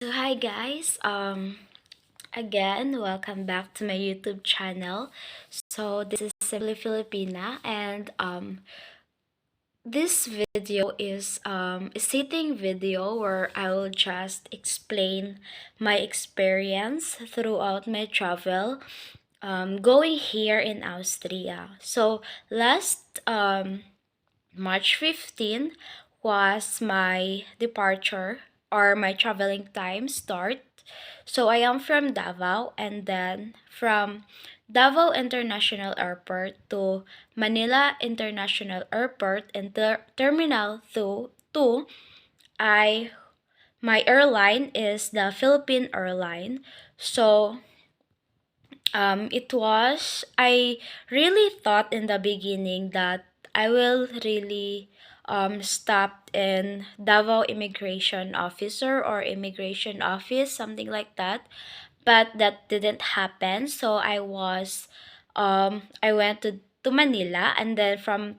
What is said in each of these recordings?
So hi guys, again, welcome back to my YouTube channel. So this is Simply Filipina, and this video is a sitting video where I will just explain my experience throughout my travel going here in Austria. So last March 15 was my departure or my traveling time start. So I am from Davao, and then from Davao International Airport to Manila International Airport and Terminal 2, I my airline is the Philippine airline. So I really thought in the beginning that I will really stop in Davao Immigration Officer or Immigration Office, something like that. But that didn't happen. So I went to Manila, and then from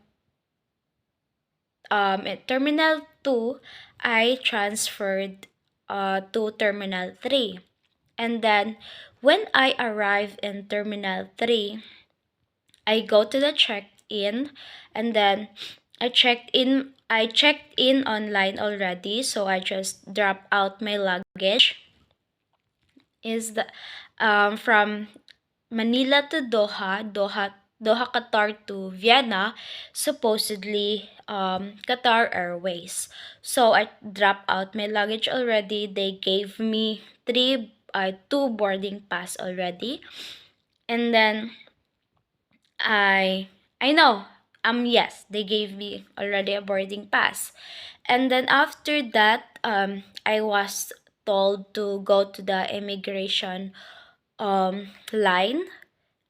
at Terminal 2, I transferred to Terminal 3. And then when I arrived in Terminal 3, I go to the check-in, and then I checked in online already, so I just drop out my luggage. Is the From Manila to Doha Qatar to Vienna, supposedly Qatar Airways. So I dropped out my luggage already. They gave me two boarding pass already. And then I know yes, they gave me already a boarding pass. And then after that, I was told to go to the immigration line,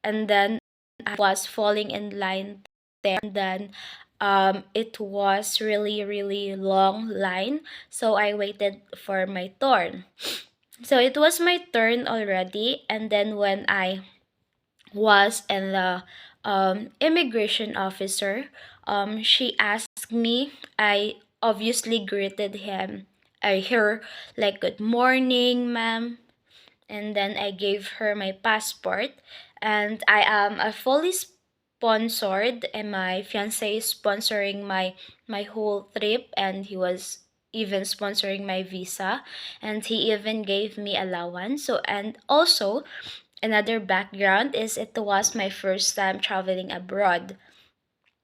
and then I was falling in line there. And then it was really long line, so I waited for my turn. So it was my turn already, and then when I was in the immigration officer, she asked me. I obviously greeted her like, "Good morning, ma'am," and then I gave her my passport. And I am a fully sponsored, and my fiance is sponsoring my whole trip, and he was even sponsoring my visa, and he even gave me allowance. So, and also another background is it was my first time traveling abroad.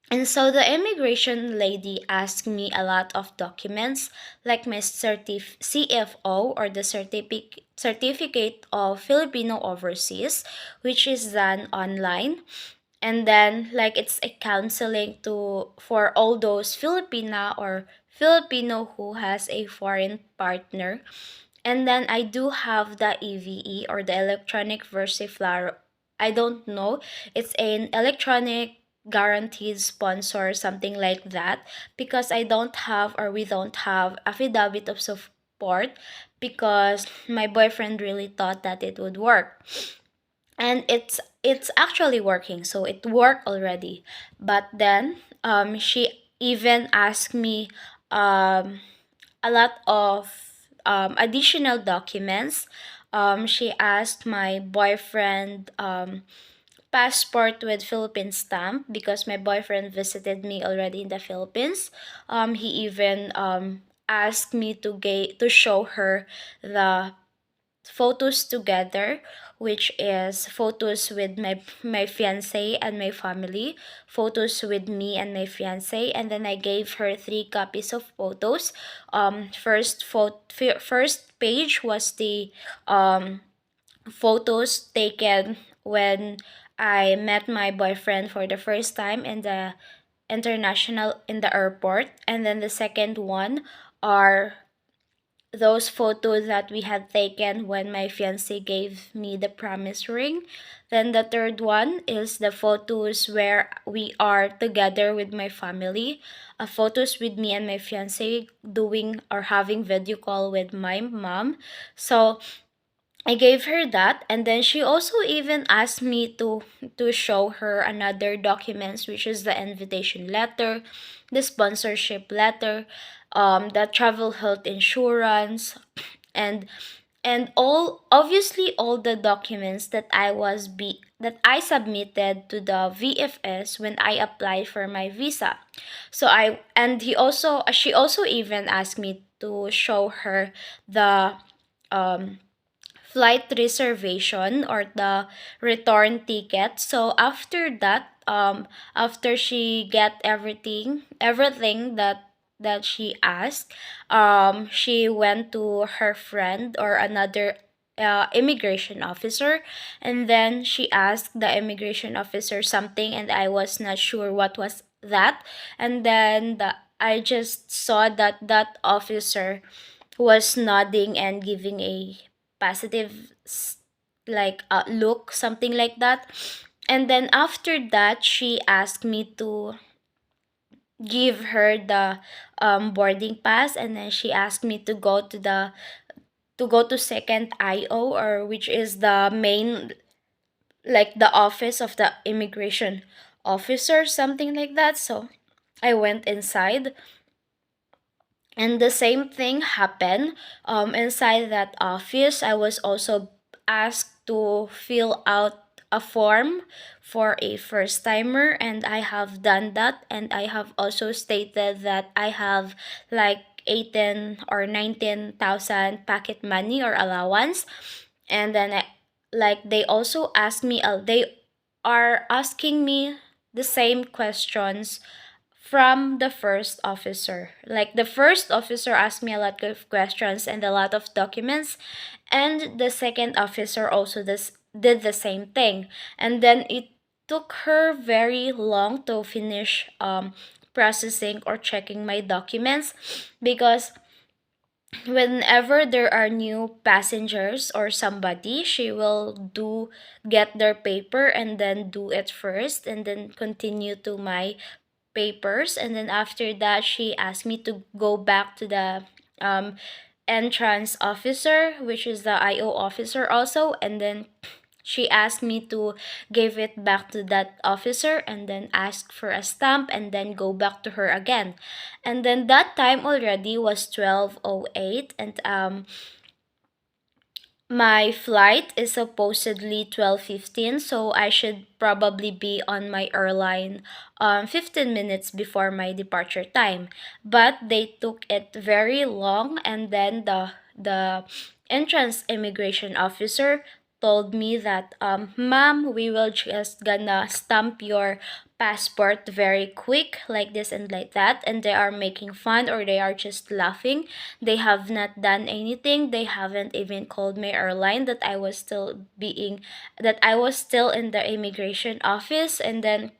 And so the immigration lady asked me a lot of documents, like my CFO, or the certificate of Filipino overseas, which is done online. And then like it's a counseling to for all those Filipina or Filipino who has a foreign partner. And then I do have the EVE, or the electronic versiflar. I don't know. It's an electronic guaranteed sponsor, something like that, because I don't have, or we don't have, affidavit of support, because my boyfriend really thought that it would work. And it's actually working, so it worked already. But then she even asked me a lot of additional documents. She asked my boyfriend passport with Philippine stamp, because my boyfriend visited me already in the Philippines. He even asked me to show her the photos together, which is photos with my fiance and my family, photos with me and my fiance. And then I gave her 3 copies of photos. First page was the photos taken when I met my boyfriend for the first time in the airport. And then the second one are those photos that we had taken when my fiance gave me the promise ring. Then the third one is the photos where we are together with my family. Photos with me and my fiance doing or having video call with my mom. So I gave her that, and then she also even asked me to show her another documents, which is the invitation letter, the sponsorship letter, the travel health insurance, and all obviously all the documents that I submitted to the VFS when I applied for my visa. So I and he also she also even asked me to show her the um flight reservation or the return ticket. So after that, after she get everything that she asked, she went to her friend or another immigration officer, and then she asked the immigration officer something, and I was not sure what was that. And then I just saw that that officer was nodding and giving a positive like look, something like that. And then after that, she asked me to give her the boarding pass, and then she asked me to go to the to go to second IO, or which is the main, like the office of the immigration officer, something like that. So I went inside, and the same thing happened. Inside that office, I was also asked to fill out a form for a first timer, and I have done that. And I have also stated that I have like 18 or 19,000 pocket money or allowance. And then like they also asked me, they are asking me the same questions from the first officer. Like the first officer asked me a lot of questions and a lot of documents, and the second officer also did the same thing. And then it took her very long to finish processing or checking my documents, because whenever there are new passengers or somebody, she will do get their paper and then do it first, and then continue to my papers. And then after that, she asked me to go back to the um entrance officer, which is the IO officer also. And then she asked me to give it back to that officer, and then ask for a stamp, and then go back to her again. And then that time already was 12:08, and my flight is supposedly 12:15, so I should probably be on my airline 15 minutes before my departure time. But they took it very long, and then the entrance immigration officer told me that ma'am, we will just gonna stamp your passport very quick, like this and like that. And they are making fun, or they are just laughing. They have not done anything. They haven't even called my airline that I was still in the immigration office. And then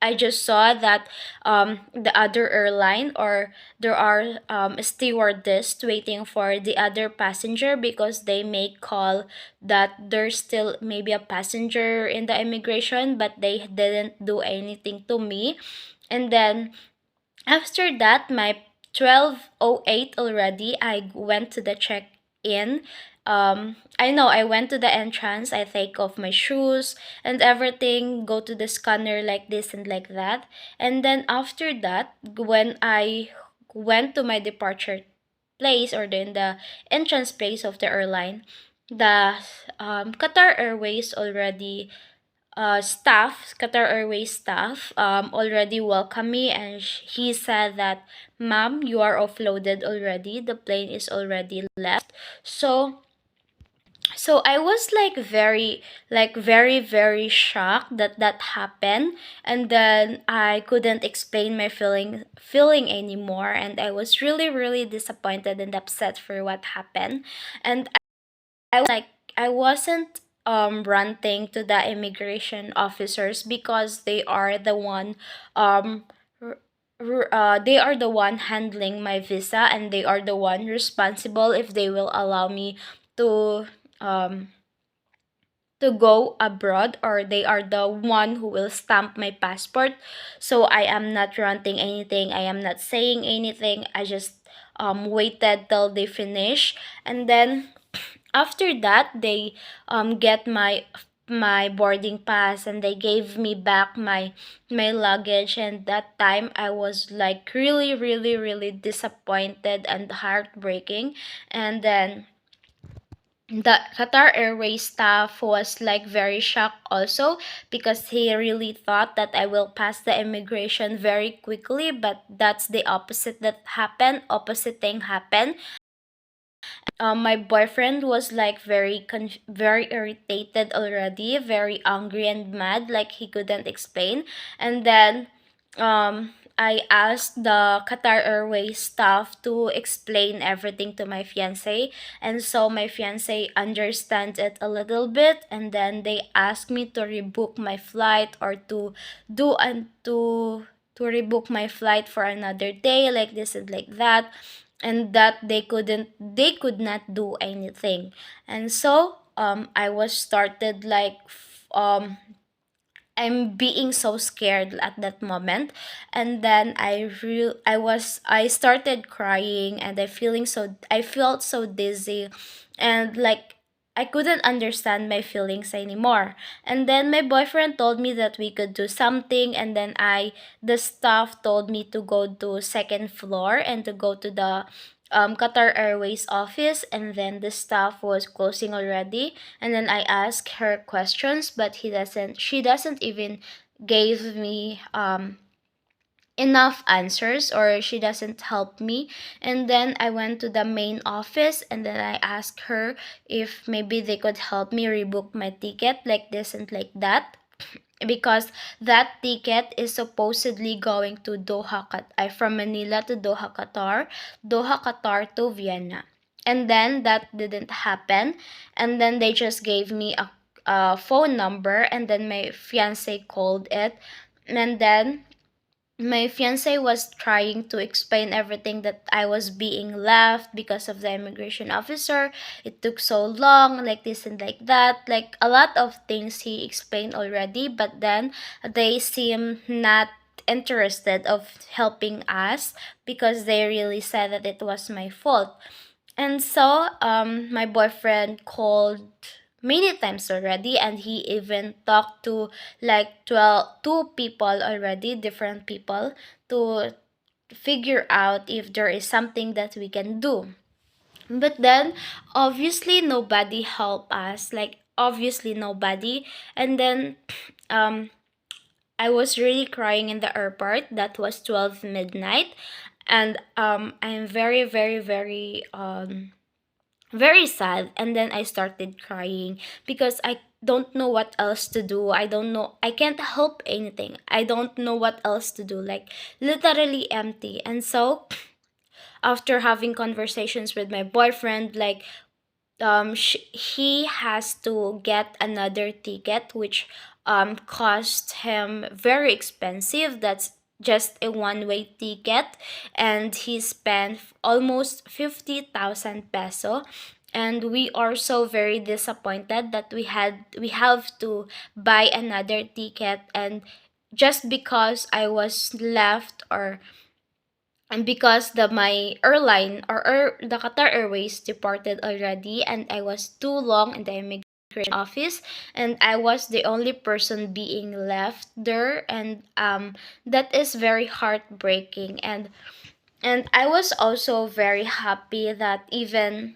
I just saw that the other airline, or there are stewardess waiting for the other passenger, because they may call that there's still maybe a passenger in the immigration, but they didn't do anything to me. And then after that, my 12:08 already, I went to the check-in. I know I went to the entrance, I take off my shoes and everything, go to the scanner like this and like that. And then after that, when I went to my departure place, or in the entrance place of the airline, the Qatar Airways already Qatar Airways staff already welcomed me, and he said that, ma'am, you are offloaded already. The plane is already left. So I was very shocked that that happened. And then I couldn't explain my feeling anymore, and I was really disappointed and upset for what happened. And I wasn't ranting to the immigration officers, because they are the one um they are the one handling my visa, and they are the one responsible if they will allow me to um to go abroad, or they are the one who will stamp my passport. So I am not ranting anything, I am not saying anything. I just waited till they finish. And then after that, they get my boarding pass, and they gave me back my luggage. And that time I was like really disappointed and heartbreaking. And then the Qatar Airways staff was like very shocked also, because he really thought that I will pass the immigration very quickly, but that's the opposite that happened. Opposite thing happened. My boyfriend was like very irritated already, very angry and mad, like he couldn't explain. And then I asked the Qatar Airways staff to explain everything to my fiance, and so my fiance understands it a little bit, and then they asked me to rebook my flight, or to do and to rebook my flight for another day, like this and like that, and that they could not do anything. And so I was started like I'm being so scared at that moment. And then I started crying, and I felt so dizzy, and like I couldn't understand my feelings anymore. And then my boyfriend told me that we could do something, and then the staff told me to go to second floor and to go to the Qatar Airways office, and then the staff was closing already. And then I asked her questions, but she doesn't even gave me enough answers, or she doesn't help me. And then I went to the main office, and then I asked her if maybe they could help me rebook my ticket, like this and like that, because that ticket is supposedly going to from Manila to Doha, Qatar to Vienna. And then that didn't happen. And then they just gave me a phone number, and then my fiance called it. And then my fiance was trying to explain everything, that I was being left because of the immigration officer. It took so long, like this and like that. Like a lot of things he explained already, but then they seem not interested of helping us, because they really said that it was my fault. And so my boyfriend called many times already, and he even talked to like 2 people already, different people, to figure out if there is something that we can do. But then obviously nobody helped us, like obviously nobody. And then um I was really crying in the airport. That was 12 midnight. And I'm very sad. And then I started crying, because I don't know what else to do. I don't know, I can't help anything. I don't know what else to do, like literally empty. And so after having conversations with my boyfriend, like he has to get another ticket, which cost him very expensive. That's just a one-way ticket, and he spent almost 50,000 peso. And we are so very disappointed that we have to buy another ticket. And just because I was left, or and because my airline, the Qatar Airways departed already, and I was too long in the immigration office, and I was the only person being left there. And that is very heartbreaking. And I was also very happy that even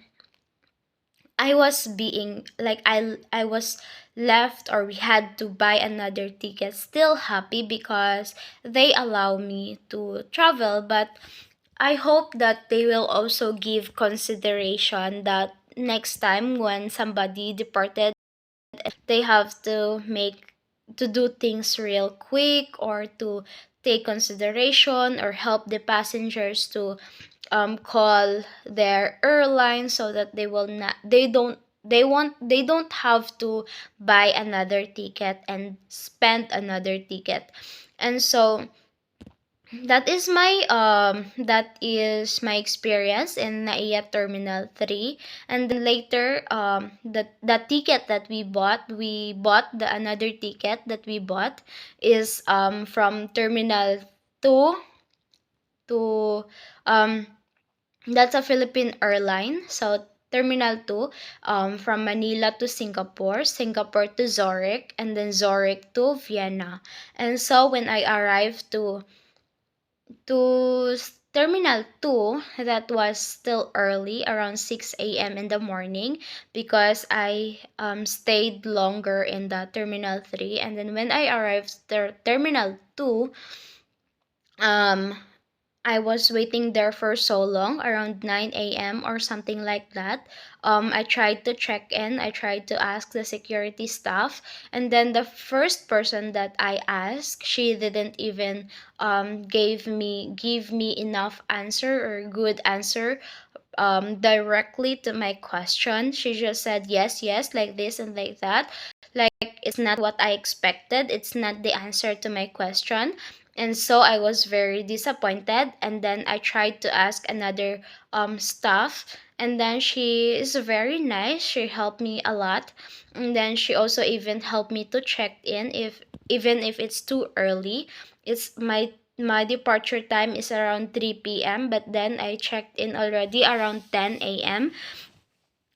I was being like I was left, or we had to buy another ticket, still happy because they allow me to travel. But I hope that they will also give consideration that next time when somebody departed, they have to do things real quick, or to take consideration, or help the passengers to call their airline, so that they don't have to buy another ticket and spend another ticket. And so that is my experience in Naiya Terminal 3. And then later the ticket that we bought the another ticket that we bought is from Terminal 2 to that's a Philippine airline. So Terminal 2, from Manila to Singapore, Singapore to Zurich, and then Zurich to Vienna. And so when I arrived to Terminal 2, that was still early, around 6 a.m. in the morning, because I stayed longer in the Terminal 3. And then when I arrived the Terminal 2, um, I was waiting there for so long, around 9 a.m. or something like that. I tried to check in, I tried to ask the security staff, and then the first person that I asked, she didn't even give me enough answer or good answer directly to my question. She just said yes, yes, like this and like that. Like, it's not what I expected. It's not the answer to my question. And so I was very disappointed. And then I tried to ask another staff. And then she is very nice. She helped me a lot. And then she also even helped me to check in, if even if it's too early. It's my departure time is around 3 p.m., but then I checked in already around 10 a.m.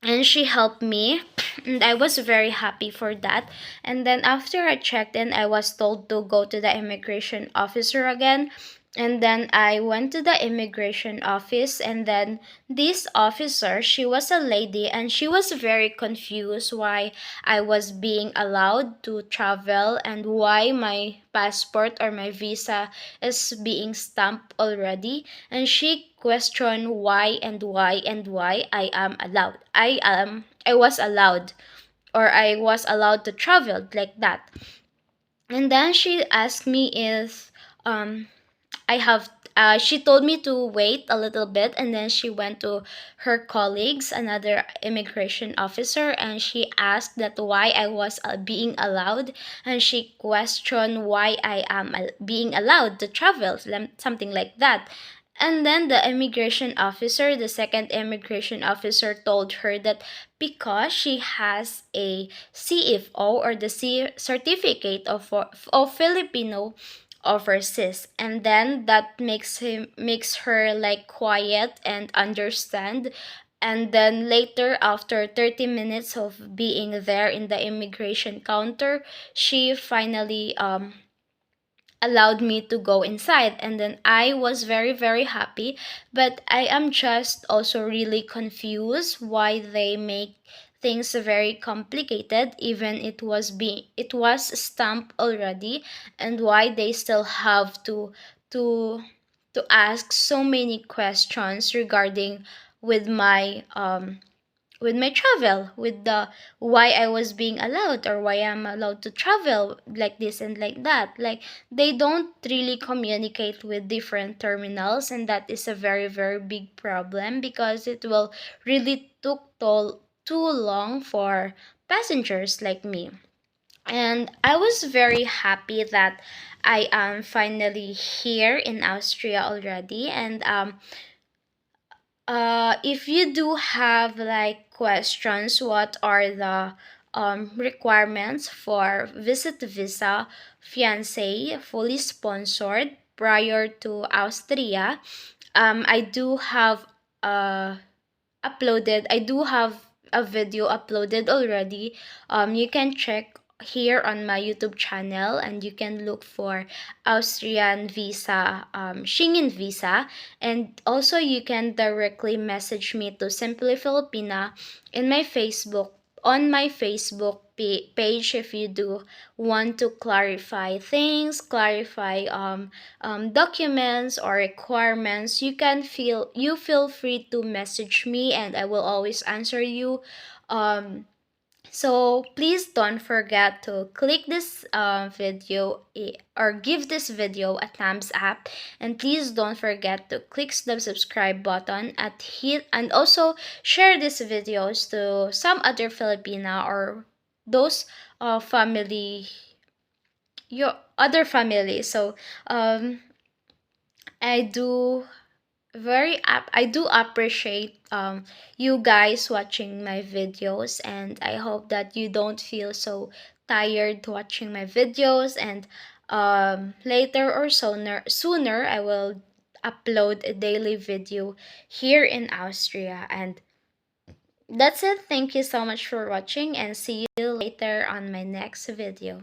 And she helped me, and I was very happy for that. And then after I checked in, I was told to go to the immigration officer again. And then I went to the immigration office, and then this officer, she was a lady, and she was very confused why I was being allowed to travel and why my passport or my visa is being stamped already. And she questioned why and why and why I was allowed, or I was allowed to travel like that. And then she asked me if um I have she told me to wait a little bit, and then she went to her colleagues, another immigration officer, and she asked that why I was being allowed, and she questioned why I am being allowed to travel, something like that. And then the immigration officer, the second immigration officer, told her that because she has a CFO, or the certificate of Filipino overseas, and then that makes her like quiet and understand. And then later, after 30 minutes of being there in the immigration counter, she finally allowed me to go inside. And then I was very very happy, but I am just also really confused why they make things very complicated, even it was stamped already, and why they still have to to ask so many questions regarding with my travel, with the why I was being allowed, or why I'm allowed to travel like this and like that. Like, they don't really communicate with different terminals, and that is a very very big problem, because it will really took too long for passengers like me. And I was very happy that I am finally here in Austria already. And if you do have like questions, what are the requirements for visit visa fiancé fully sponsored prior to Austria, I do have uh I do have a video uploaded already. You can check here on my YouTube channel, and you can look for Austrian visa, Schengen visa. And also you can directly message me to Simply Filipina in my Facebook, on my Facebook page, if you do want to clarify things, clarify documents or requirements. You feel free to message me, and I will always answer you. So please don't forget to click this video, or give this video a thumbs up, and please don't forget to click the subscribe button at hit, and also share these videos to some other Filipina, or those family, your other family. So I do I do appreciate you guys watching my videos, and I hope that you don't feel so tired watching my videos. And later or sooner I will upload a daily video here in Austria. And that's it. Thank you so much for watching, and see you later on my next video.